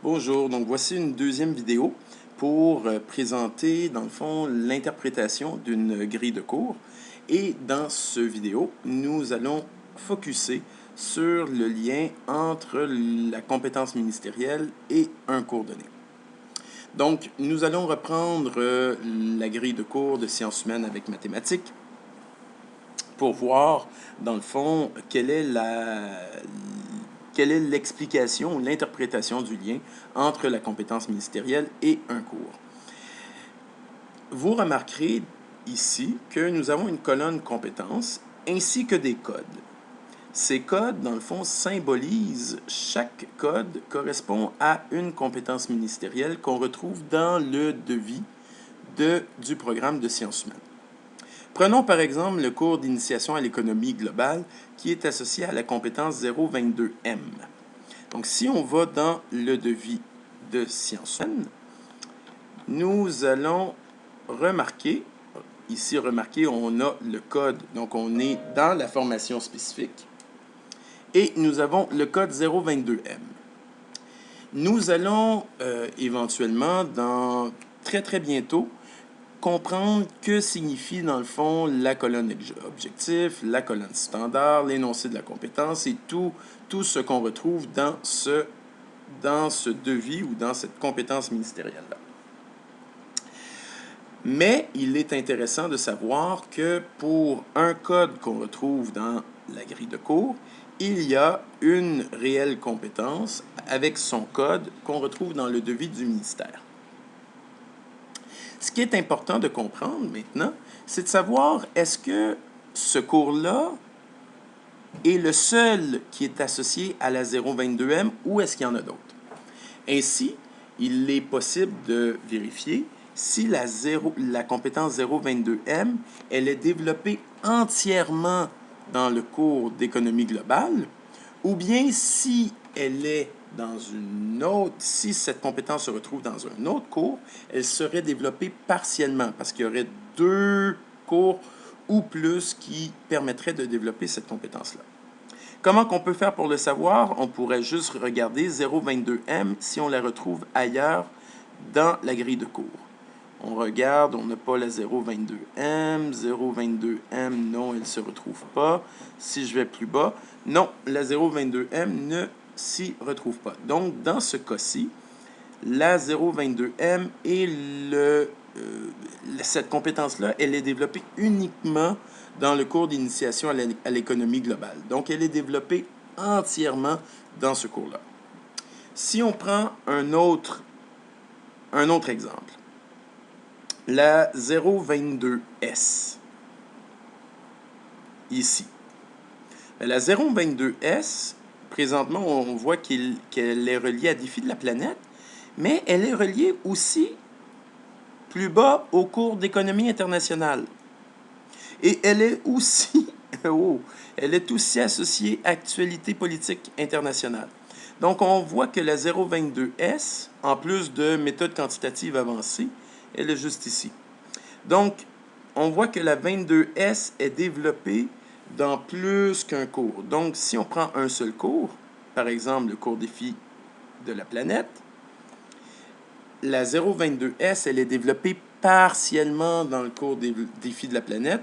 Bonjour, donc voici une deuxième vidéo pour présenter dans le fond l'interprétation d'une grille de cours. Et dans ce vidéo, nous allons focuser sur le lien entre la compétence ministérielle et un cours donné. Donc, nous allons reprendre la grille de cours de sciences humaines avec mathématiques pour voir, dans le fond, quelle est l'explication ou l'interprétation du lien entre la compétence ministérielle et un cours. Vous remarquerez ici que nous avons une colonne compétences ainsi que des codes. Ces codes, dans le fond, symbolisent, chaque code correspond à une compétence ministérielle qu'on retrouve dans le devis du programme de sciences humaines. Prenons par exemple le cours d'initiation à l'économie globale qui est associé à la compétence 022M. Donc, si on va dans le devis de sciences humaines, nous allons remarquer, ici remarquez, on a le code, donc on est dans la formation spécifique, et nous avons le code 022M. Nous allons éventuellement, très bientôt, comprendre que signifie dans le fond la colonne objectif, la colonne standard, l'énoncé de la compétence et tout ce qu'on retrouve dans ce devis ou dans cette compétence ministérielle-là. Mais il est intéressant de savoir que pour un code qu'on retrouve dans la grille de cours, il y a une réelle compétence avec son code qu'on retrouve dans le devis du ministère. Ce qui est important de comprendre maintenant, c'est de savoir est-ce que ce cours-là est le seul qui est associé à la 022M ou est-ce qu'il y en a d'autres? Ainsi, il est possible de vérifier si la compétence 022M, elle est développée entièrement dans le cours d'économie globale ou bien si elle est dans une autre, si cette compétence se retrouve dans un autre cours, elle serait développée partiellement parce qu'il y aurait deux cours ou plus qui permettraient de développer cette compétence-là. Comment qu'on peut faire pour le savoir? On pourrait juste regarder 022M si on la retrouve ailleurs dans la grille de cours. On regarde, on n'a pas la 022M, 022M, non, elle ne se retrouve pas. Si je vais plus bas, non, la 022M ne s'y retrouve pas. Donc, dans ce cas-ci, la 022M et cette compétence-là, elle est développée uniquement dans le cours d'initiation à l'économie globale. Donc, elle est développée entièrement dans ce cours-là. Si on prend un autre exemple, la 022S, ici. La 022S, présentement, on voit qu'elle est reliée à Défi de la planète, mais elle est reliée aussi plus bas au cours d'économie internationale. Et elle est aussi, elle est aussi associée à actualité politique internationale. Donc, on voit que la 022S, en plus de méthode quantitative avancée, elle est juste ici. Donc, on voit que la 22S est développée dans plus qu'un cours. Donc, si on prend un seul cours, par exemple le cours défi de la planète, la 022S, elle est développée partiellement dans le cours défi de la planète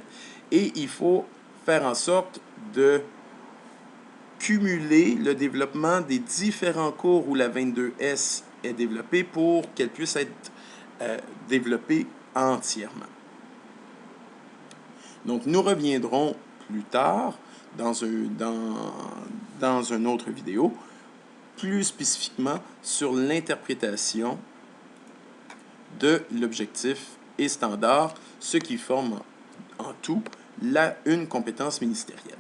et il faut faire en sorte de cumuler le développement des différents cours où la 22S est développée pour qu'elle puisse être développée entièrement. Donc, nous reviendrons plus tard dans une autre vidéo, plus spécifiquement sur l'interprétation de l'objectif et standard, ce qui forme en tout une compétence ministérielle.